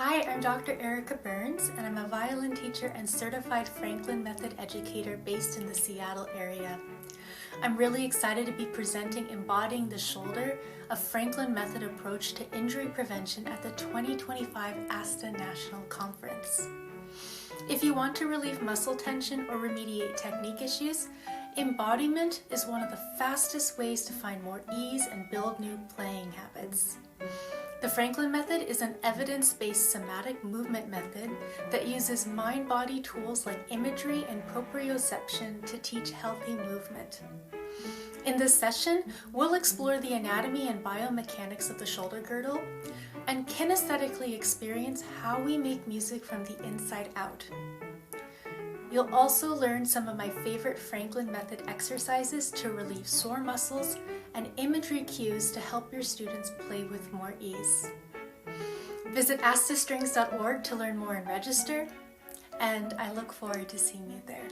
Hi, I'm Dr. Erica Burns, and I'm a violin teacher and certified Franklin Method educator based in the Seattle area. I'm really excited to be presenting Embodying the Shoulder, a Franklin Method approach to injury prevention at the 2025 ASTA National Conference. If you want to relieve muscle tension or remediate technique issues, embodiment is one of the fastest ways to find more ease and build new playing habits. The Franklin Method is an evidence-based somatic movement method that uses mind-body tools like imagery and proprioception to teach healthy movement. In this session, we'll explore the anatomy and biomechanics of the shoulder girdle and kinesthetically experience how we make music from the inside out. You'll also learn some of my favorite Franklin Method exercises to relieve sore muscles and imagery cues to help your students play with more ease. Visit astastrings.org to learn more and register, and I look forward to seeing you there.